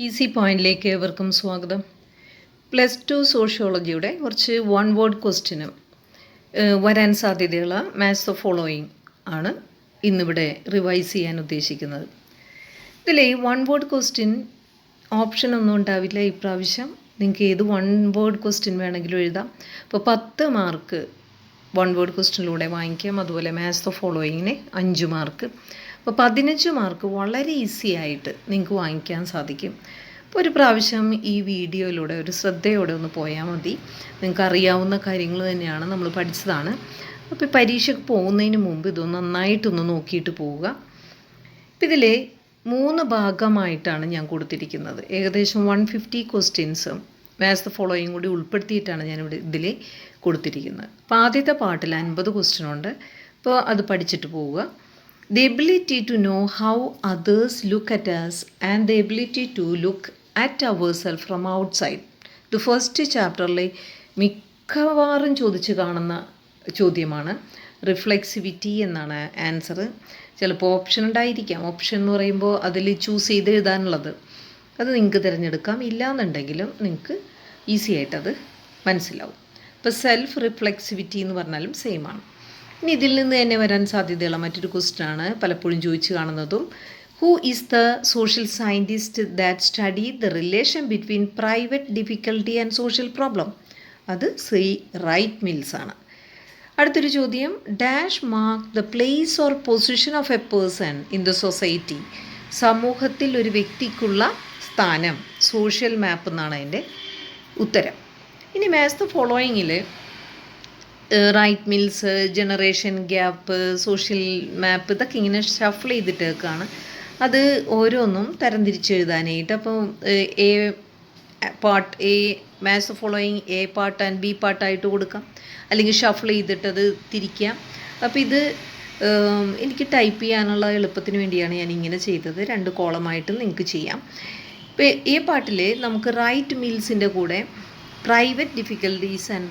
Easy പോയിന്റിലേക്ക് ഏവർക്കും സ്വാഗതം. +2 സോഷ്യോളജിയുടെ കുറച്ച് വൺ വേർഡ് ക്വസ്റ്റ്യനും വരാൻ സാധ്യതയുള്ള മാത്സ് ദ ഫോളോയിങ് ആണ് ഇന്നിവിടെ റിവൈസ് ചെയ്യാൻ ഉദ്ദേശിക്കുന്നത്. ഇതിൽ വൺ വേർഡ് ക്വസ്റ്റ്യൻ ഓപ്ഷനൊന്നും ഉണ്ടാവില്ല ഇപ്രാവശ്യം. നിങ്ങൾക്ക് ഏത് വൺ വേർഡ് ക്വസ്റ്റ്യൻ വേണമെങ്കിലും എഴുതാം. അപ്പോൾ 10 മാർക്ക് വൺ വേർഡ് ക്വസ്റ്റ്യനിലൂടെ വാങ്ങിക്കാം. അതുപോലെ മാത്സ് ദ ഫോളോയിങ്ങിന് 5 മാർക്ക്. അപ്പോൾ 15 മാർക്ക് വളരെ ഈസി ആയിട്ട് നിങ്ങൾക്ക് വാങ്ങിക്കാൻ സാധിക്കും. അപ്പോൾ ഒരു പ്രാവശ്യം ഈ വീഡിയോയിലൂടെ ഒരു ശ്രദ്ധയോടെ ഒന്ന് പോയാൽ മതി. നിങ്ങൾക്ക് അറിയാവുന്ന കാര്യങ്ങൾ തന്നെയാണ്, നമ്മൾ പഠിച്ചതാണ്. അപ്പോൾ പരീക്ഷയ്ക്ക് പോകുന്നതിന് മുമ്പ് ഇതൊന്ന് നന്നായിട്ടൊന്ന് നോക്കിയിട്ട് പോവുക. ഇപ്പം ഇതിൽ 3 ഭാഗമായിട്ടാണ് ഞാൻ കൊടുത്തിരിക്കുന്നത്. ഏകദേശം 150 ക്വസ്റ്റ്യൻസും മാത്സ് ദ ഫോളോയിങ് കൂടി ഉൾപ്പെടുത്തിയിട്ടാണ് ഞാനിവിടെ ഇതിൽ കൊടുത്തിരിക്കുന്നത്. അപ്പോൾ ആദ്യത്തെ പാർട്ടിൽ 50 ക്വസ്റ്റ്യൻ ഉണ്ട്. അപ്പോൾ അത് പഠിച്ചിട്ട് പോവുക. The ability to know how others look at us and the ability to look at ourselves from outside. The first ചാപ്റ്ററിലെ മിക്കവാറും ചോദിച്ച് കാണുന്ന ചോദ്യമാണ്. റിഫ്ലെക്സിവിറ്റി എന്നാണ് ആൻസർ. ചിലപ്പോൾ ഓപ്ഷൻ ഉണ്ടായിരിക്കാം. ഓപ്ഷൻ എന്ന് പറയുമ്പോൾ അതിൽ ചൂസ് ചെയ്ത് എഴുതാനുള്ളത് അത് നിങ്ങൾക്ക് തിരഞ്ഞെടുക്കാം. ഇല്ലയെന്നുണ്ടെങ്കിലും നിങ്ങൾക്ക് ഈസി ആയിട്ടത് മനസ്സിലാവും. ഇപ്പോൾ സെൽഫ് റിഫ്ലെക്സിവിറ്റി എന്ന് പറഞ്ഞാലും സെയിം ആണ്. ഇനി ഇതിൽ നിന്ന് തന്നെ വരാൻ സാധ്യതയുള്ള മറ്റൊരു ക്വസ്റ്റ്യനാണ് പലപ്പോഴും ചോദിച്ചു കാണുന്നതും. Who is the social scientist that study the relation between private difficulty and social problem? അത് റൈറ്റ് മിൽസ് ആണ്. അടുത്തൊരു ചോദ്യം, dash mark the place or position of A person in the society? സമൂഹത്തിൽ ഒരു വ്യക്തിക്കുള്ള സ്ഥാനം. സോഷ്യൽ മാപ്പ് എന്നാണ് അതിൻ്റെ ഉത്തരം. ഇനി മാത്സ് ദ ഫോളോയിങ്ങിൽ right mills, generation gap, social map ഇതൊക്കെ ഇങ്ങനെ ഷഫിൾ ചെയ്തിട്ട് വെക്കുകയാണ്. അത് ഓരോന്നും തരംതിരിച്ച് എഴുതാനായിട്ട്. അപ്പോൾ A part, A match the following A part and B പാർട്ടായിട്ട് കൊടുക്കാം, അല്ലെങ്കിൽ ഷഫിൾ ചെയ്തിട്ട് അത് തിരിക്കാം. അപ്പോൾ ഇത് എനിക്ക് ടൈപ്പ് ചെയ്യാനുള്ള എളുപ്പത്തിന് വേണ്ടിയാണ് ഞാൻ ഇങ്ങനെ ചെയ്തത്. 2 കോളമായിട്ട് നിങ്ങൾക്ക് ചെയ്യാം. ഇപ്പോൾ എ പാർട്ടിൽ നമുക്ക് റൈറ്റ് മിൽസിൻ്റെ കൂടെ private difficulties and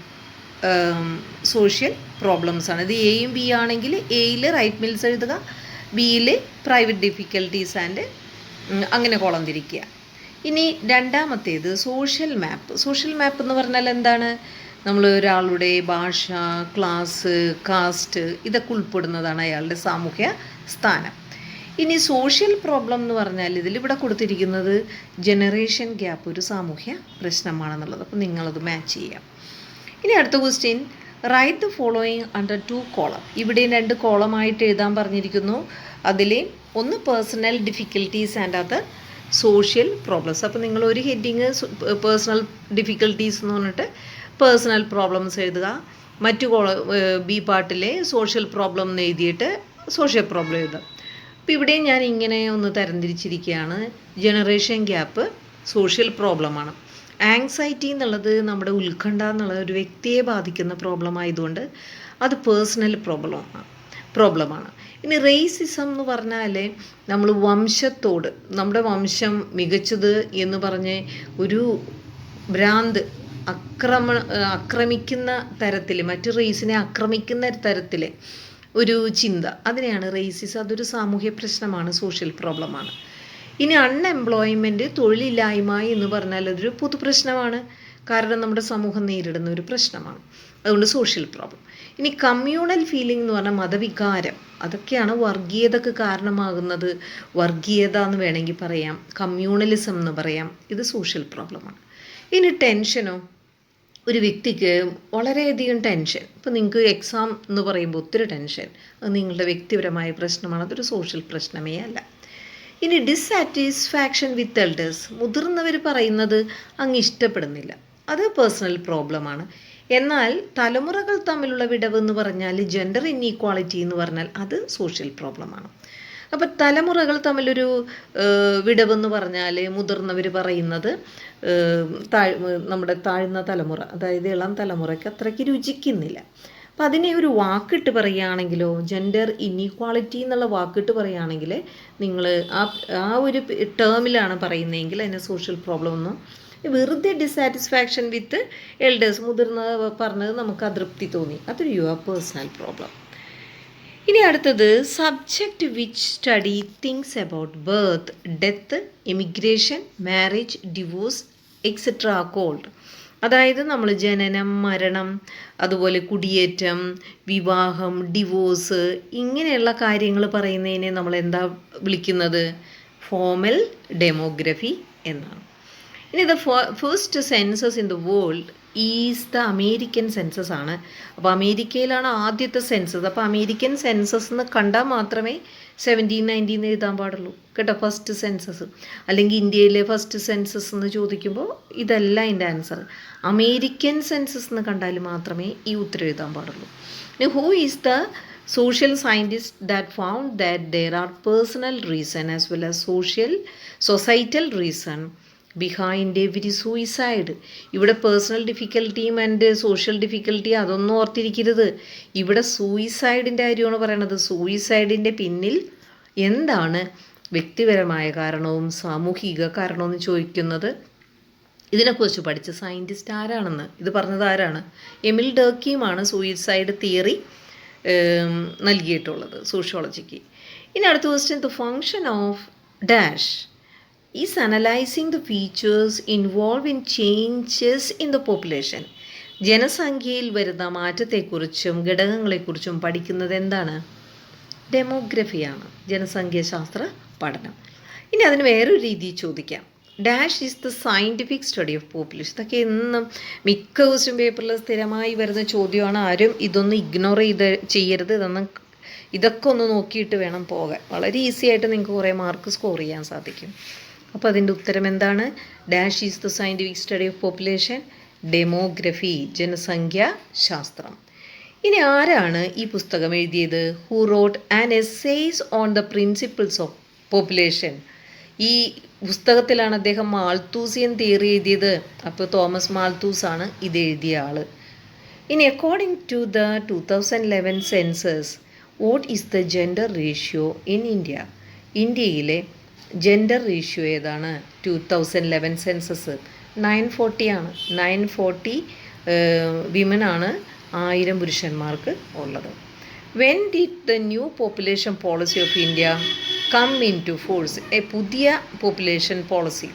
social problems ആണ്. ഇത് എയും ബി ആണെങ്കിൽ എയിൽ റൈറ്റ് മിൽസ് എഴുതുക, ബിയിൽ പ്രൈവറ്റ് ഡിഫിക്കൽട്ടീസ് ആൻഡ് അങ്ങനെ കോളം തിരിക്കുക. ഇനി രണ്ടാമത്തേത് സോഷ്യൽ മാപ്പ്. സോഷ്യൽ മാപ്പ് എന്ന് പറഞ്ഞാൽ എന്താണ്? നമ്മൾ ഒരാളുടെ ഭാഷ, ക്ലാസ്, കാസ്റ്റ് ഇതൊക്കെ ഉൾപ്പെടുന്നതാണ് അയാളുടെ സാമൂഹ്യ സ്ഥാനം. ഇനി സോഷ്യൽ പ്രോബ്ലം എന്ന് പറഞ്ഞാൽ ഇതിലിവിടെ കൊടുത്തിരിക്കുന്നത് ജനറേഷൻ ഗ്യാപ്പ് ഒരു സാമൂഹ്യ പ്രശ്നമാണെന്നുള്ളത്. അപ്പോൾ നിങ്ങളത് മാച്ച് ചെയ്യാം. ഇനി അടുത്ത question, write the following under 2 column. ഇവിടെ 2 കോളമായിട്ട് എഴുതാൻ പറഞ്ഞിരിക്കുന്നു. അതിൽ ഒന്ന് പേഴ്സണൽ ഡിഫിക്കൽട്ടീസ് ആൻഡ് അത് സോഷ്യൽ പ്രോബ്ലംസ്. അപ്പോൾ നിങ്ങൾ ഒരു ഹെഡിങ് പേഴ്സണൽ ഡിഫിക്കൽട്ടീസ് എന്ന് പറഞ്ഞിട്ട് പേഴ്സണൽ പ്രോബ്ലംസ് എഴുതുക. മറ്റു ബി പാർട്ടിലെ സോഷ്യൽ പ്രോബ്ലം എന്ന് എഴുതിയിട്ട് സോഷ്യൽ പ്രോബ്ലം എഴുതുക. അപ്പോൾ ഇവിടെ ഞാൻ ഇങ്ങനെ ഒന്ന് തരംതിരിച്ചിരിക്കുകയാണ്. ജനറേഷൻ ഗ്യാപ്പ് സോഷ്യൽ പ്രോബ്ലമാണ്. ആങ്സൈറ്റി എന്നുള്ളത് നമ്മുടെ ഉത്കണ്ഠ എന്നുള്ള ഒരു വ്യക്തിയെ ബാധിക്കുന്ന പ്രോബ്ലം ആയതുകൊണ്ട് അത് പേഴ്സണൽ പ്രോബ്ലമാണ്. ഇനി റേസിസം എന്ന് പറഞ്ഞാൽ നമ്മൾ വംശത്തോട്, നമ്മുടെ വംശം മികച്ചത് എന്ന് പറഞ്ഞ് ഒരു ഭ്രാന്ത് ആക്രമിക്കുന്ന തരത്തിൽ, മറ്റു റേസിനെ ആക്രമിക്കുന്ന തരത്തിൽ ഒരു ചിന്ത, അതിനെയാണ് റേസിസം. അതൊരു സാമൂഹ്യ പ്രശ്നമാണ്, സോഷ്യൽ പ്രോബ്ലമാണ്. ഇനി അൺഎംപ്ലോയ്മെൻറ്റ്, തൊഴിലില്ലായ്മ എന്ന് പറഞ്ഞാൽ അതൊരു പൊതുപ്രശ്നമാണ്. കാരണം നമ്മുടെ സമൂഹം നേരിടുന്ന ഒരു പ്രശ്നമാണ്. അതുകൊണ്ട് സോഷ്യൽ പ്രോബ്ലം. ഇനി കമ്മ്യൂണൽ ഫീലിംഗ് എന്ന് പറഞ്ഞാൽ മതവികാരം. അതൊക്കെയാണ് വർഗീയതക്ക് കാരണമാകുന്നത്. വർഗീയത എന്ന് വേണമെങ്കിൽ പറയാം, കമ്മ്യൂണലിസം എന്ന് പറയാം. ഇത് സോഷ്യൽ പ്രോബ്ലമാണ്. ഇനി ടെൻഷനോ? ഒരു വ്യക്തിക്ക് വളരെയധികം ടെൻഷൻ. ഇപ്പോൾ നിങ്ങൾക്ക് എക്സാം എന്ന് പറയുമ്പോൾ ഒത്തിരി ടെൻഷൻ, അത് നിങ്ങളുടെ വ്യക്തിപരമായ പ്രശ്നമാണ്. അതൊരു സോഷ്യൽ പ്രശ്നമേ അല്ല. ഇനി ഡിസ്സാറ്റിസ്ഫാക്ഷൻ വിത്ത് എൽഡേഴ്സ്. മുതിർന്നവർ പറയുന്നത് അങ്ങ് ഇഷ്ടപ്പെടുന്നില്ല, അത് പേഴ്സണൽ പ്രോബ്ലമാണ്. എന്നാൽ തലമുറകൾ തമ്മിലുള്ള വിടവ് എന്ന് പറഞ്ഞാൽ, ജെൻഡർ ഇൻഈക്വാളിറ്റി എന്ന് പറഞ്ഞാൽ അത് സോഷ്യൽ പ്രോബ്ലമാണ്. അപ്പോൾ തലമുറകൾ തമ്മിലൊരു വിടവെന്ന് പറഞ്ഞാൽ മുതിർന്നവർ പറയുന്നത് നമ്മുടെ താഴ്ന്ന തലമുറ, അതായത് ഇളം തലമുറയ്ക്ക് അത്രയ്ക്ക് രുചിക്കുന്നില്ല. അപ്പം അതിനെ ഒരു വാക്കിട്ട് പറയുകയാണെങ്കിലോ, ജെൻഡർ ഇൻഈക്വാളിറ്റി എന്നുള്ള വാക്കിട്ട് പറയുകയാണെങ്കിൽ നിങ്ങൾ ആ ഒരു ടേമിലാണ് പറയുന്നതെങ്കിൽ അതിനെ സോഷ്യൽ പ്രോബ്ലം ഒന്നും. വെറുതെ ഡിസാറ്റിസ്ഫാക്ഷൻ വിത്ത് എൽഡേഴ്സ്, മുതിർന്ന പറഞ്ഞത് നമുക്ക് അതൃപ്തി തോന്നി, അതൊരു യുവർ പേഴ്സണൽ പ്രോബ്ലം. ഇനി അടുത്തത് subject which study things about birth, death, immigration, marriage, divorce etcetera called. അതായത് നമ്മൾ ജനനം, മരണം, അതുപോലെ കുടിയേറ്റം, വിവാഹം, ഡിവോഴ്സ് ഇങ്ങനെയുള്ള കാര്യങ്ങൾ പറയുന്നതിനെ നമ്മൾ എന്താ വിളിക്കുന്നത്? ഫോമൽ ഡെമോഗ്രഫി എന്നാണ്. ഇനി the first census in the world is the American census ആണ്. അപ്പോൾ അമേരിക്കയിലാണ് ആദ്യത്തെ സെൻസസ്. അപ്പോൾ അമേരിക്കൻ സെൻസസ് എന്ന് കണ്ടാൽ മാത്രമേ 1790 എഴുതാൻ പാടുള്ളൂ കേട്ടോ, ഫസ്റ്റ് സെൻസസ്. അല്ലെങ്കിൽ ഇന്ത്യയിലെ ഫസ്റ്റ് സെൻസസ് എന്ന് ചോദിക്കുമ്പോൾ ഇതല്ല അതിൻ്റെ ആൻസർ. അമേരിക്കൻ സെൻസസ് എന്ന് കണ്ടാൽ മാത്രമേ ഈ ഉത്തരം എഴുതാൻ പാടുള്ളൂ. ഇനി who is the social scientist that found that there are personal reason as well as societal reason behind every suicide. ഇവിടെ പേഴ്സണൽ ഡിഫിക്കൽട്ടിയും ആൻഡ് സോഷ്യൽ ഡിഫിക്കൽട്ടിയും അതൊന്നും ഓർത്തിരിക്കരുത്. ഇവിടെ സൂയിസൈഡിൻ്റെ കാര്യമാണ് പറയണത്. സൂയിസൈഡിൻ്റെ പിന്നിൽ എന്താണ് വ്യക്തിപരമായ കാരണവും സാമൂഹിക കാരണവും എന്ന് ചോദിക്കുന്നത്. ഇതിനെക്കുറിച്ച് പഠിച്ച സയൻറ്റിസ്റ്റ് ആരാണെന്ന് ഇത് പറഞ്ഞത് ആരാണ്? എമിൽ ഡർക്കീമാണ് സൂയിസൈഡ് തിയറി നൽകിയിട്ടുള്ളത് സോഷ്യോളജിക്ക്. ഇനി അടുത്ത question, the function of dash is analyzing the features involved in changes in the population. ജനസംഖ്യയിൽ വരുന്ന മാറ്റത്തെക്കുറിച്ചും ഘടകങ്ങളെക്കുറിച്ചും പഠിക്കുന്നത് എന്താണ്? ഡെമോഗ്രഫിയാണ്, ജനസംഖ്യാശാസ്ത്ര പഠനം. ഇനി അതിന് വേറൊരു രീതി ചോദിക്കാം. Dash is the scientific study of population. ഇതൊക്കെ എന്നും മിക്ക ക്വസ്റ്റ്യൻ പേപ്പറിൽ സ്ഥിരമായി വരുന്ന ചോദ്യമാണ്. ആരും ഇതൊന്നും ഇഗ്നോർ ചെയ്യരുത്. ഇതൊക്കെ ഒന്ന് നോക്കിയിട്ട് വേണം പോകാൻ. വളരെ ഈസി ആയിട്ട് നിങ്ങൾക്ക് കുറേ മാർക്ക് സ്കോർ ചെയ്യാൻ സാധിക്കും. അപ്പോൾ അതിൻ്റെ ഉത്തരം എന്താണ്? Dash is the scientific study of population, demography, ജനസംഖ്യാ ശാസ്ത്രം. ഇനി ആരാണ് ഈ പുസ്തകം എഴുതിയത്? Who wrote an essays on the principles of population. ഈ പുസ്തകത്തിലാണ് അദ്ദേഹം മാൾത്തൂസിയൻ തിയറി എഴുതിയത്. അപ്പോൾ തോമസ് മാൾത്തൂസ് ആണ് ഇത് എഴുതിയ ആൾ. ഇനി according to the 2011 census what is the gender ratio in India? ഇന്ത്യയിലെ ജെൻഡർ റേഷ്യോ ഏതാണ്? 2011 സെൻസസ് 940 ആണ്. 940 വിമനാണ് 1000 പുരുഷന്മാർക്ക് ഉള്ളത്. When did the new population policy of India come into force? പുതിയ പോപ്പുലേഷൻ പോളിസി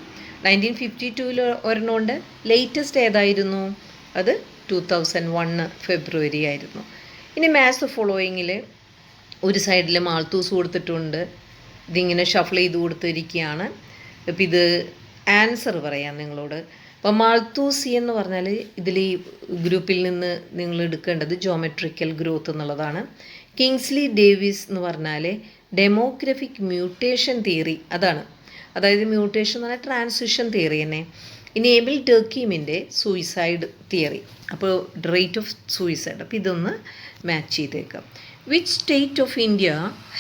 1952 ഒരെണ്ണമുണ്ട്. ലേറ്റസ്റ്റ് ഏതായിരുന്നു? അത് 2001 ഫെബ്രുവരി ആയിരുന്നു. ഇനി മാച്ച് ദ ഫോളോയിങ്ങിൽ ഒരു സൈഡിൽ മാൾത്തൂസ് കൊടുത്തിട്ടുണ്ട്. ഇതിങ്ങനെ ഷഫിൾ ചെയ്ത് കൊടുത്തിരിക്കുകയാണ്. അപ്പം ഇത് ആൻസർ പറയാം നിങ്ങളോട്. അപ്പം മാൾത്തൂസി എന്ന് പറഞ്ഞാൽ ഇതിൽ ഈ ഗ്രൂപ്പിൽ നിന്ന് നിങ്ങൾ എടുക്കേണ്ടത് ജോമെട്രിക്കൽ ഗ്രോത്ത് എന്നുള്ളതാണ്. കിങ്സ്ലി ഡേവിസ് എന്ന് പറഞ്ഞാൽ ഡെമോഗ്രഫിക് മ്യൂട്ടേഷൻ തിയറി, അതാണ്. അതായത് മ്യൂട്ടേഷൻ എന്ന് പറഞ്ഞാൽ ട്രാൻസിഷൻ തിയറി തന്നെ. ഇനി എമിൽ ഡർക്കീമിൻ്റെ സൂയിസൈഡ് തിയറി, അപ്പോൾ റേറ്റ് ഓഫ് സൂയിസൈഡ്. അപ്പോൾ ഇതൊന്ന് മാച്ച് ചെയ്തേക്കാം. Which state of India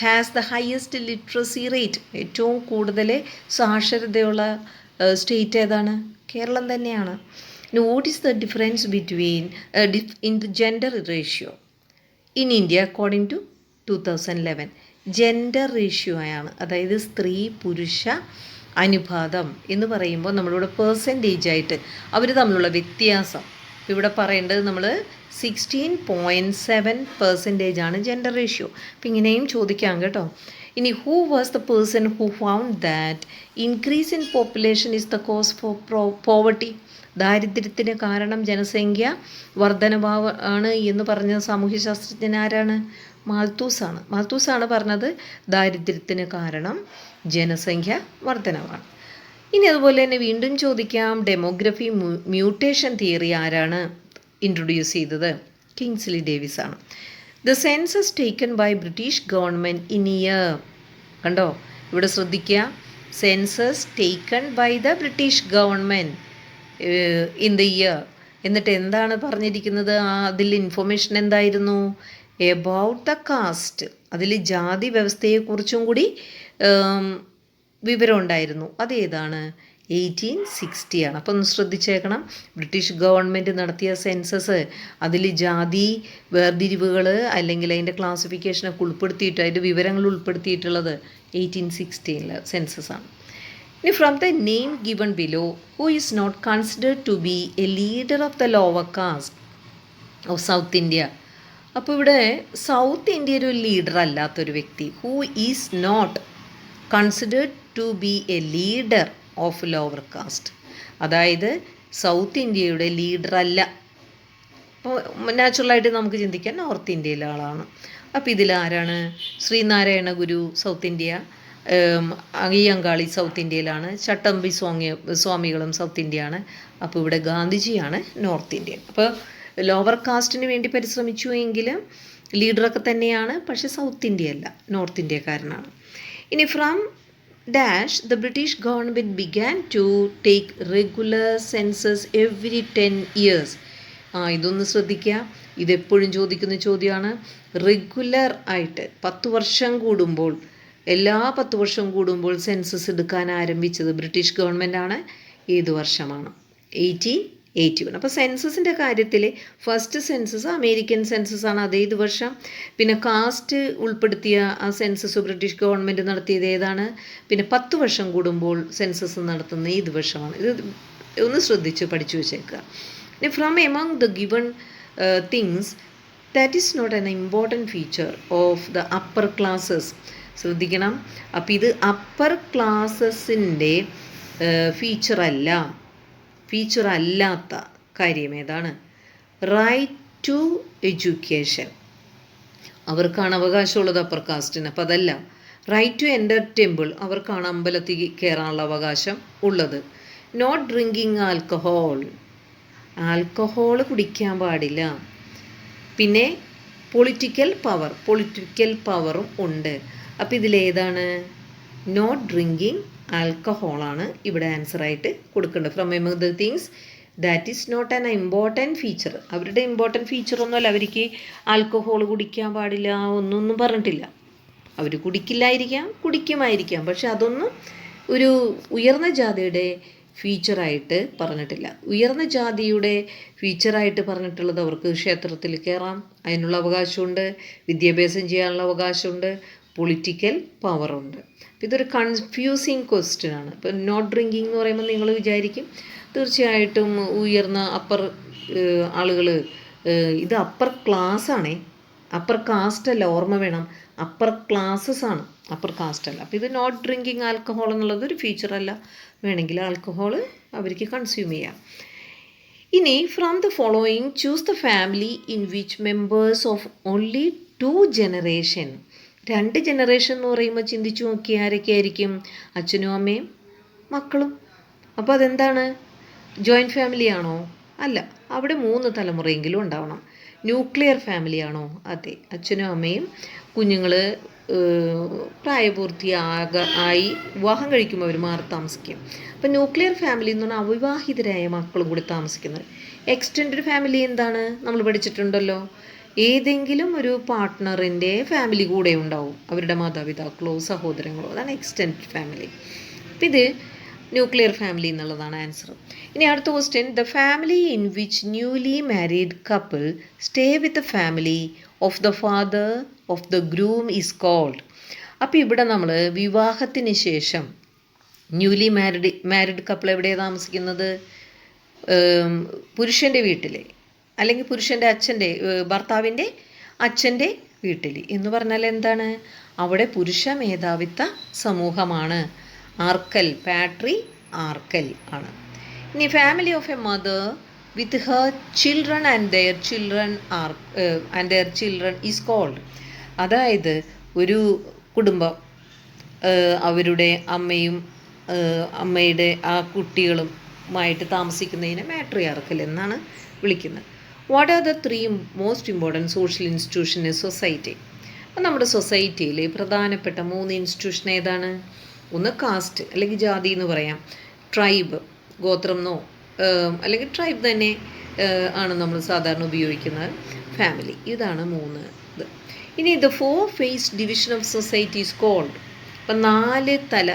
has the highest literacy rate? ഏറ്റവും കൂടുതൽ സാക്ഷരതയുള്ള സ്റ്റേറ്റ് ഏതാണ്? കേരളം തന്നെയാണ്. What is the difference between in the gender ratio in India according to 2011? Gender ratio ആണ്, അതായത് സ്ത്രീ പുരുഷ അനുപാതം എന്ന് പറയുമ്പോൾ നമ്മളിവിടെ പേഴ്സൻറ്റേജ് ആയിട്ട് അവർ തമ്മിലുള്ള വ്യത്യാസം ഇവിടെ പറയേണ്ടത് നമ്മൾ 16.7% ആണ് ജെൻഡർ റേഷ്യോ. അപ്പം ഇങ്ങനെയും ചോദിക്കാം കേട്ടോ. ഇനി who was the person who found that increase in population is the cause for poverty? ദാരിദ്ര്യത്തിന് കാരണം ജനസംഖ്യ വർധനഭാവ ആണ് എന്ന് പറഞ്ഞ സാമൂഹ്യശാസ്ത്രജ്ഞൻ ആരാണ്? മാൾത്തൂസാണ്. മാൾത്തൂസാണ് പറഞ്ഞത് ദാരിദ്ര്യത്തിന് കാരണം ജനസംഖ്യ വർധനവാണ്. ഇനി അതുപോലെ തന്നെ വീണ്ടും ചോദിക്കാം, ഡെമോഗ്രഫി മ്യൂട്ടേഷൻ തിയറി ആരാണ് ഇൻട്രൊഡ്യൂസ് ചെയ്തത്? കിങ്സ്ലി ഡേവിസ് ആണ്. The census taken by British government in year. കണ്ടോ, ഇവിടെ ശ്രദ്ധിക്കുക, census taken by the British government in the year. എന്നിട്ട് എന്താണ് പറഞ്ഞിരിക്കുന്നത്? അതിൽ ഇൻഫർമേഷൻ എന്തായിരുന്നു? About the caste. അതിൽ ജാതി വ്യവസ്ഥയെക്കുറിച്ചും കൂടി വിവരം ഉണ്ടായിരുന്നു. അതേതാണ്? 1860 ആണ്. അപ്പോൾ ഒന്ന് ശ്രദ്ധിച്ചേക്കണം, ബ്രിട്ടീഷ് ഗവൺമെൻറ് നടത്തിയ സെൻസസ് അതിൽ ജാതി വേർതിരിവുകൾ അല്ലെങ്കിൽ അതിൻ്റെ ക്ലാസിഫിക്കേഷനൊക്കെ ഉൾപ്പെടുത്തിയിട്ട് അതിൻ്റെ വിവരങ്ങൾ ഉൾപ്പെടുത്തിയിട്ടുള്ളത് 1860 സെൻസസ് ആണ്. ഇനി from the name given below who is not considered to be a leader of the lower caste of South India? അപ്പോൾ ഇവിടെ സൗത്ത് ഇന്ത്യയിൽ ഒരു ലീഡർ അല്ലാത്തൊരു വ്യക്തി who is not considered to be a leader of lower caste, അതായത് South ഇന്ത്യയുടെ leader അല്ല. അപ്പോൾ നാച്ചുറലായിട്ട് നമുക്ക് ചിന്തിക്കാൻ നോർത്ത് ഇന്ത്യയിലെ ആളാണ്. അപ്പോൾ ഇതിലാരാണ്? Sree Narayana Guru South India, Ayyankali South ഇന്ത്യയിലാണ്, ചട്ടമ്പി സ്വാമികളും സൗത്ത് ഇന്ത്യയാണ്. അപ്പോൾ ഇവിടെ ഗാന്ധിജിയാണ് നോർത്ത് ഇന്ത്യൻ. അപ്പോൾ ലോവർ കാസ്റ്റിന് വേണ്ടി പരിശ്രമിച്ചു എങ്കിലും ലീഡറൊക്കെ തന്നെയാണ്, പക്ഷേ സൗത്ത് ഇന്ത്യ അല്ല, നോർത്ത് ഇന്ത്യക്കാരനാണ്. ഇനി from dash the British government began to take regular census every 10 years. ഇതൊന്ന് ശ്രദ്ധിക്കുക, ഇതെപ്പോഴും ചോദിക്കുന്ന ചോദ്യമാണ്. റെഗുലർ ആയിട്ട് 10 വർഷം കൂടുമ്പോൾ, എല്ലാ 10 വർഷം കൂടുമ്പോൾ സെൻസസ് എടുക്കാൻ ആരംഭിച്ചത് ബ്രിട്ടീഷ് ഗവൺമെൻറ് ആണ്. ഏത് വർഷമാണ്? 1881. അപ്പോൾ സെൻസസിൻ്റെ കാര്യത്തിൽ ഫസ്റ്റ് സെൻസസ് അമേരിക്കൻ സെൻസസ് ആണ്, അതേത് വർഷം. പിന്നെ കാസ്റ്റ് ഉൾപ്പെടുത്തിയ ആ സെൻസസ് ബ്രിട്ടീഷ് ഗവൺമെൻറ് നടത്തിയത് ഏതാണ്? പിന്നെ 10 വർഷം കൂടുമ്പോൾ സെൻസസ് നടത്തുന്ന ഏത് വർഷമാണ്? ഇത് ഒന്ന് ശ്രദ്ധിച്ച് പഠിച്ചു വെച്ചേക്കുക. From among the given things that is not an important feature of the upper classes. ശ്രദ്ധിക്കണം, അപ്പോൾ ഇത് അപ്പർ ക്ലാസ്സസിൻ്റെ ഫീച്ചർ അല്ലാത്ത കാര്യം ഏതാണ്? Right to education. അവർക്കാണ് അവകാശമുള്ളത് അപ്പർ കാസ്റ്റിന്. അപ്പോൾ അതല്ല. റൈറ്റ് ടു എൻ്റർ ടെമ്പിൾ, അവർക്കാണ് അമ്പലത്തിൽ കയറാനുള്ള അവകാശം ഉള്ളത്. നോട്ട് ഡ്രിങ്കിങ് ആൽക്കഹോൾ കുടിക്കാൻ പാടില്ല. പിന്നെ പൊളിറ്റിക്കൽ പവറും ഉണ്ട്. അപ്പോൾ ഇതിലേതാണ്? നോട്ട് ഡ്രിങ്കിങ് ആൽക്കഹോളാണ് ഇവിടെ ആൻസറായിട്ട് കൊടുക്കേണ്ടത്. From among the things that is not an important feature. അവരുടെ ഇമ്പോർട്ടൻറ്റ് ഫീച്ചറൊന്നുമല്ല, അവർക്ക് ആൽക്കഹോൾ കുടിക്കാൻ പാടില്ല ഒന്നും പറഞ്ഞിട്ടില്ല. അവർ കുടിക്കില്ലായിരിക്കാം, കുടിക്കുമായിരിക്കാം, പക്ഷെ അതൊന്നും ഒരു ഉയർന്ന ജാതിയുടെ ഫീച്ചറായിട്ട് പറഞ്ഞിട്ടില്ല. ഉയർന്ന ജാതിയുടെ ഫീച്ചറായിട്ട് പറഞ്ഞിട്ടുള്ളത് അവർക്ക് ക്ഷേത്രത്തിൽ കയറാം, അതിനുള്ള അവകാശമുണ്ട്, വിദ്യാഭ്യാസം ചെയ്യാനുള്ള അവകാശമുണ്ട്, പൊളിറ്റിക്കൽ പവറുണ്ട്. ഇതൊരു കൺഫ്യൂസിങ് ക്വസ്റ്റ്യൻ ആണ്. ഇപ്പം നോട്ട് ഡ്രിങ്കിങ് എന്ന് പറയുമ്പോൾ നിങ്ങൾ വിചാരിക്കും തീർച്ചയായിട്ടും ഉയർന്ന അപ്പർ ആളുകൾ, ഇത് അപ്പർ ക്ലാസ് ആണേ, അപ്പർ കാസ്റ്റ് അല്ല, ഓർമ്മ വേണം, അപ്പർ ക്ലാസ്സസ് ആണ്, അപ്പർ കാസ്റ്റ് അല്ല. അപ്പോൾ ഇത് നോട്ട് ഡ്രിങ്കിങ് ആൽക്കഹോൾ എന്നുള്ളത് ഒരു ഫീച്ചർ അല്ല, വേണമെങ്കിൽ ആൽക്കഹോൾ അവർക്ക് കൺസ്യൂം ചെയ്യാം. ഇനി from the following choose the family in which members of only 2 generation. 2 generation എന്ന് പറയുമ്പോൾ ചിന്തിച്ചു നോക്കി, ആരൊക്കെ ആയിരിക്കും? അച്ഛനും അമ്മയും മക്കളും. അപ്പോൾ അതെന്താണ്? ജോയിൻറ്റ് ഫാമിലി ആണോ? അല്ല, അവിടെ 3 തലമുറയെങ്കിലും ഉണ്ടാവണം. ന്യൂക്ലിയർ ഫാമിലി ആണോ? അതെ, അച്ഛനും അമ്മയും കുഞ്ഞുങ്ങൾ പ്രായപൂർത്തിയായി വിവാഹം കഴിക്കുമ്പോൾ അവർ മാറി താമസിക്കും. അപ്പോൾ ന്യൂക്ലിയർ ഫാമിലി എന്ന് പറഞ്ഞാൽ അവിവാഹിതരായ മക്കളും കൂടി താമസിക്കുന്നത്. എക്സ്റ്റെൻഡഡ് ഫാമിലി എന്താണ്? നമ്മൾ പഠിച്ചിട്ടുണ്ടല്ലോ, ഏതെങ്കിലും ഒരു പാർട്ട്ണറിൻ്റെ ഫാമിലി കൂടെ ഉണ്ടാവും, അവരുടെ മാതാപിതാക്കളോ സഹോദരങ്ങളോ, അതാണ് എക്സ്റ്റെൻഡഡ് ഫാമിലി. അപ്പം ഇത് ന്യൂക്ലിയർ ഫാമിലി എന്നുള്ളതാണ് ആൻസർ. ഇനി അടുത്ത question, the family in which newly married couple stay with the family of the father of the groom is called. അപ്പോൾ ഇവിടെ നമ്മൾ വിവാഹത്തിന് ശേഷം ന്യൂലി മാരിഡ് കപ്പിൾ എവിടെയാണ് താമസിക്കുന്നത്? പുരുഷൻ്റെ വീട്ടിൽ, അല്ലെങ്കിൽ പുരുഷൻ്റെ ഭർത്താവിൻ്റെ അച്ഛൻ്റെ വീട്ടിൽ എന്ന് പറഞ്ഞാൽ എന്താണ്? അവിടെ പുരുഷ മേധാവിത്വ സമൂഹമാണ്. ആർക്കൽ, പാട്രി ആർക്കൽ ആണ്. ഇനി family of a mother with her children and their children is called. അതായത് ഒരു കുടുംബം അവരുടെ അമ്മയുടെ ആ കുട്ടികളുമായിട്ട് താമസിക്കുന്നതിനെ മാട്രിയാർക്കൽ എന്നാണ് വിളിക്കുന്നത്. What are the 3 most important social institution in society? അപ്പം നമ്മുടെ സൊസൈറ്റിയിൽ പ്രധാനപ്പെട്ട 3 ഇൻസ്റ്റിറ്റ്യൂഷൻ ഏതാണ്? ഒന്ന് കാസ്റ്റ് അല്ലെങ്കിൽ ജാതി എന്ന് പറയാം, ട്രൈബ് ഗോത്രം എന്നോ അല്ലെങ്കിൽ ട്രൈബ് തന്നെ ആണ് നമ്മൾ സാധാരണ ഉപയോഗിക്കുന്നത്, ഫാമിലി. ഇതാണ് 3 ഇത്. ഇനി the 4 phase division of society is called. അപ്പം 4 തല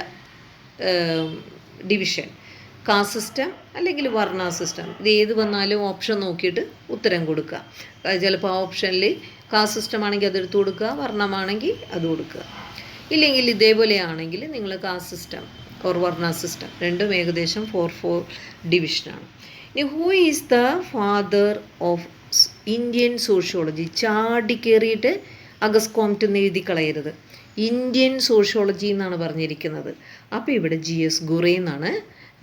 ഡിവിഷൻ, കാസ്റ്റ് സിസ്റ്റം അല്ലെങ്കിൽ വർണ്ണ സിസ്റ്റം. ഇത് ഏത് വന്നാലും ഓപ്ഷൻ നോക്കിയിട്ട് ഉത്തരം കൊടുക്കുക. ചിലപ്പോൾ ആ ഓപ്ഷനിൽ കാസ്റ്റ് സിസ്റ്റം ആണെങ്കിൽ അതെടുത്ത് കൊടുക്കുക, വർണ്ണമാണെങ്കിൽ അത് കൊടുക്കുക. ഇല്ലെങ്കിൽ ഇതേപോലെയാണെങ്കിൽ നിങ്ങൾ caste system or varna system, രണ്ടും ഏകദേശം 4 ഡിവിഷനാണ്. ഇനി who is the father of Indian sociology. ചാടിക്കേറിയിട്ട് അഗസ്റ്റ് കോംപ്റ്റ് എന്ന് എഴുതി കളയരുത്. ഇന്ത്യൻ സോഷ്യോളജി എന്നാണ് പറഞ്ഞിരിക്കുന്നത്. അപ്പോൾ ഇവിടെ GS ഗുറെ എന്നാണ്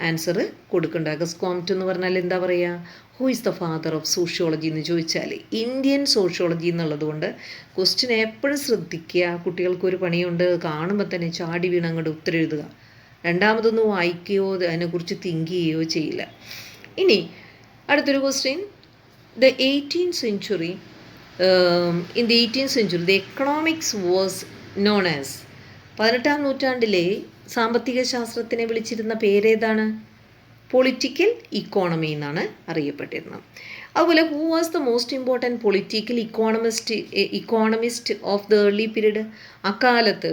ആൻസർ കൊടുക്കേണ്ടത്. അഗസ്റ്റ് കോംപ്റ്റ് എന്ന് പറഞ്ഞാൽ എന്താ പറയുക? Who is the father of sociology എന്ന് ചോദിച്ചാൽ ഇന്ത്യൻ സോഷ്യോളജി എന്നുള്ളത് കൊണ്ട് ക്വസ്റ്റ്യൻ എപ്പോഴും ശ്രദ്ധിക്കുക. കുട്ടികൾക്കൊരു പണിയുണ്ട്, കാണുമ്പോൾ തന്നെ ചാടി വീണ് അങ്ങോട്ട് ഉത്തരം എഴുതുക. രണ്ടാമതൊന്നും വായിക്കുകയോ അതിനെക്കുറിച്ച് തിങ്ക് ചെയ്യുകയോ ചെയ്യില്ല. ഇനി അടുത്തൊരു question. In the 18th century, the economics was known as. 18ാം നൂറ്റാണ്ടിലെ സാമ്പത്തിക ശാസ്ത്രത്തിനെ വിളിച്ചിരുന്ന പേരേതാണ്? പൊളിറ്റിക്കൽ ഇക്കോണമി എന്നാണ് അറിയപ്പെട്ടിരുന്നത്. അതുപോലെ who was the most important political economist of the early period? അക്കാലത്ത്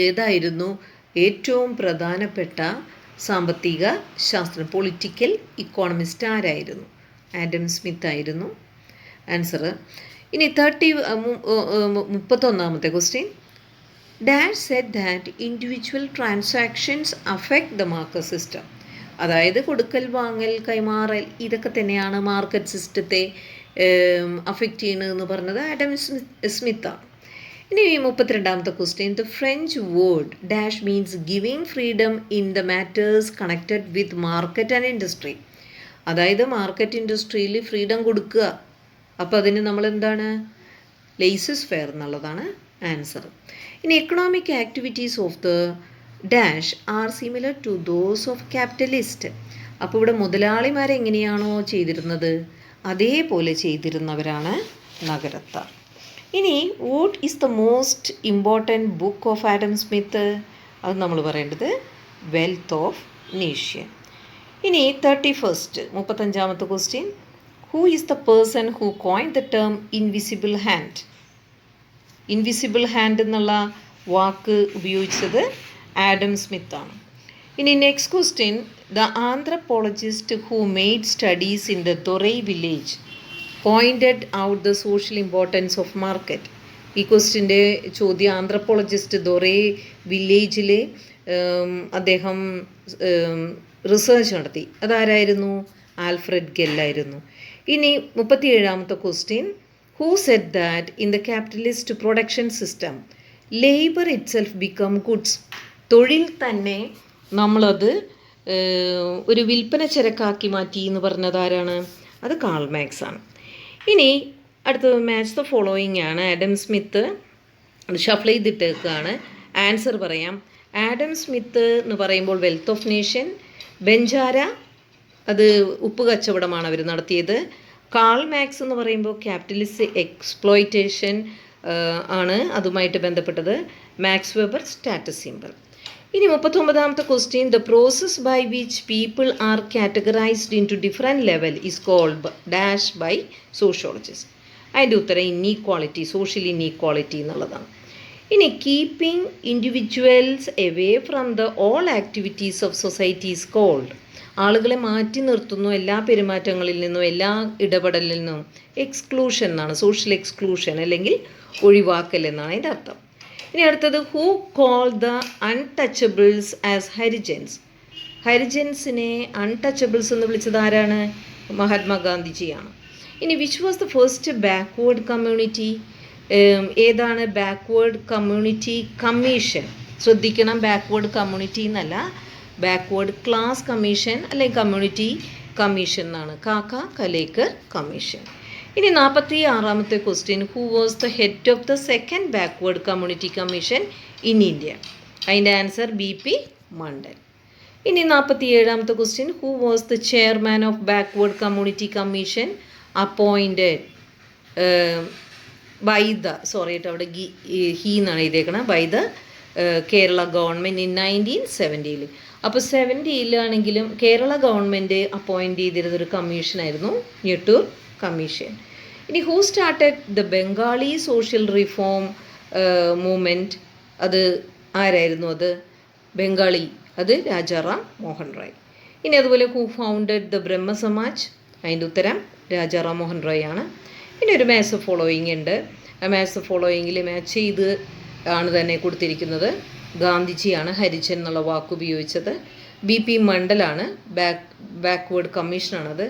ഏതായിരുന്നു ഏറ്റവും പ്രധാനപ്പെട്ട സാമ്പത്തിക ശാസ്ത്രം? പൊളിറ്റിക്കൽ ഇക്കോണമിസ്റ്റ് ആരായിരുന്നു? ആഡം സ്മിത്ത് ആയിരുന്നു ആൻസർ. ഇനി 31ാമത്തെ question. Dash said that individual transactions affect the market system. അതായത് കൊടുക്കൽ വാങ്ങൽ കൈമാറൽ ഇതൊക്കെ തന്നെയാണ് മാർക്കറ്റ് സിസ്റ്റത്തെ അഫക്റ്റ് ചെയ്യുന്നതെന്ന് പറഞ്ഞത് ആഡം സ്മിത്താണ്. ഇനി 32ാമത്തെ question. The French word dash means giving freedom in the matters connected with market and industry. അതായത് മാർക്കറ്റ് ഇൻഡസ്ട്രിയിൽ ഫ്രീഡം കൊടുക്കുക. അപ്പോൾ അതിന് നമ്മളെന്താണ്? ലേസസ് ഫെയർ എന്നുള്ളതാണ് ആൻസർ. ഇനി economic activities of the dash are similar to those of capitalist. അപ്പോൾ ഇവിടെ മുതലാളിമാരെങ്ങനെയാണോ ചെയ്തിരുന്നത് അതേപോലെ ചെയ്തിരുന്നവരാണ് നഗരത്താർ. ഇനി what is the most important book of Adam Smith? അത് നമ്മൾ പറയേണ്ടത് വെൽത്ത് ഓഫ് നേഷൻ. ഇനി 35ാമത്തെ question. Who is the person who coin the term invisible hand? Invisible hand എന്നുള്ള വാക്ക് ഉപയോഗിച്ചത് ആഡം സ്മിത്ത് ആണ്. ഇനി next question. The anthropologist who made studies in the Dhorai village pointed out the social importance of market. ഈ ക്വസ്റ്റ്യൻ്റെ ചോദ്യം anthropologist Dhorai വില്ലേജിൽ അദ്ദേഹം റിസർച്ച് നടത്തി. അതാരായിരുന്നു? ആൽഫ്രഡ് ഗെല്ലായിരുന്നു. ഇനി 37ാമത്തെ question. Who said that in the capitalist production system labour itself become goods? തൊഴിൽ തന്നെ നമ്മളത് ഒരു വിൽപ്പന ചരക്കാക്കി മാറ്റി എന്ന് പറഞ്ഞത് ആരാണ്? അത് കാൾ മാർക്സ് ആണ്. ഇനി അടുത്തത് മാച്ച് ദ ഫോളോയിങ് ആണ്. ആഡം സ്മിത്ത് അത് ഷഫിൾ ചെയ്തിട്ടേക്കാണ്. ആൻസർ പറയാം. ആഡം സ്മിത്ത് എന്ന് പറയുമ്പോൾ വെൽത്ത് ഓഫ് നേഷൻ. ബെഞ്ചാര അത് ഉപ്പ് കച്ചവടമാണ് അവർ നടത്തിയത്. കാൾ മാർക്സ് എന്ന് പറയുമ്പോൾ ക്യാപിറ്റലിസ്റ്റ് എക്സ്പ്ലോയിറ്റേഷൻ ആണ് അതുമായിട്ട് ബന്ധപ്പെട്ടത്. Max Weber status symbol. ഇനി 39ാമത്തെ question. The process by which people are categorised into different level is called dash by sociologist. അതിൻ്റെ ഉത്തരം ഇന്നീക്വാളിറ്റി, സോഷ്യൽ ഇന്നീക്വാളിറ്റി എന്നുള്ളതാണ്. ഇനി keeping individuals away from the all activities of society is called. ആളുകളെ മാറ്റി നിർത്തുന്നു എല്ലാ പെരുമാറ്റങ്ങളിൽ നിന്നും എല്ലാ ഇടപെടലിൽ നിന്നും. എക്സ്ക്ലൂഷൻ എന്നാണ്, സോഷ്യൽ എക്സ്ക്ലൂഷൻ അല്ലെങ്കിൽ ഒഴിവാക്കൽ എന്നാണ് അതിൻ്റെ അർത്ഥം. ഇനി അടുത്തത്. Who call the untouchables as Harijans? ഹരിജൻസിനെ അൺടച്ചബിൾസ് എന്ന് വിളിച്ചത് ആരാണ്? മഹാത്മാഗാന്ധിജിയാണ്. ഇനി which was the first backward community? ഏതാണ് ബാക്ക്വേർഡ് കമ്മ്യൂണിറ്റി കമ്മീഷൻ? ശ്രദ്ധിക്കണം, ബാക്ക്വേർഡ് കമ്മ്യൂണിറ്റി എന്നല്ല, ബാക്ക്വേർഡ് ക്ലാസ് കമ്മീഷൻ അല്ലെങ്കിൽ കമ്മ്യൂണിറ്റി കമ്മീഷൻ എന്നാണ്. കാക്ക കലേക്കർ കമ്മീഷൻ. ഇനി 46ാമത്തെ question. Who was the head of the second backward community commission in India? അതിൻ്റെ ആൻസർ BP മണ്ഡൽ. ഇനി 47ാമത്തെ question. Who was the chairman of backward community commission appointed by the അവിടെ he എന്നാണ് എഴുതിയേക്കണം, by the Kerala government in 1970. അപ്പോൾ 70-ലാണെങ്കിലും Kerala government appoint ചെയ്തിരുന്നൊരു കമ്മീഷനായിരുന്നു ഞെട്ടൂർ കമ്മീഷൻ. ഇനി who started the Bengali social reform movement? അത് ആരായിരുന്നു? അത് ബംഗാളി, അത് രാജാറാം മോഹൻ റോയ്. ഇനി അതുപോലെ ഹൂ ഫൗണ്ടഡ് ദ ബ്രഹ്മ സമാജ്? അതിൻ്റെ ഉത്തരം രാജാറാം മോഹൻ റോയ് ആണ്. പിന്നെ ഒരു മാച്ച് ഫോളോയിങ് ഉണ്ട്. ആ മാച്ച് ഫോളോയിങ്ങിൽ മാച്ച് ചെയ്ത് ആണ് തന്നെ കൊടുത്തിരിക്കുന്നത്. ഗാന്ധിജിയാണ് ഹരിജൻ എന്നുള്ള വാക്ക് ഉപയോഗിച്ചത്. BP മണ്ഡലാണ് ബാക്ക്വേർഡ് കമ്മീഷനാണത്.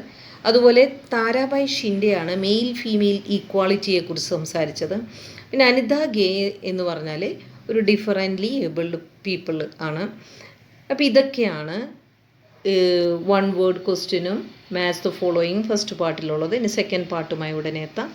അതുപോലെ താരാഭായ് ഷിൻഡെയാണ് മെയിൽ ഫീമെയിൽ ഈക്വാളിറ്റിയെക്കുറിച്ച് സംസാരിച്ചത്. പിന്നെ അനിത ഗേ എന്ന് പറഞ്ഞാൽ ഒരു ഡിഫറൻ്റ്ലി ഏബിൾഡ് പീപ്പിൾ ആണ്. അപ്പോൾ ഇതൊക്കെയാണ് വൺ വേർഡ് ക്വസ്റ്റ്യനും മാച്ച് ദ ഫോളോയിങ് ഫസ്റ്റ് പാർട്ടിലുള്ളത്. ഇനി സെക്കൻഡ് പാർട്ടുമായി ഉടനെ എത്താം.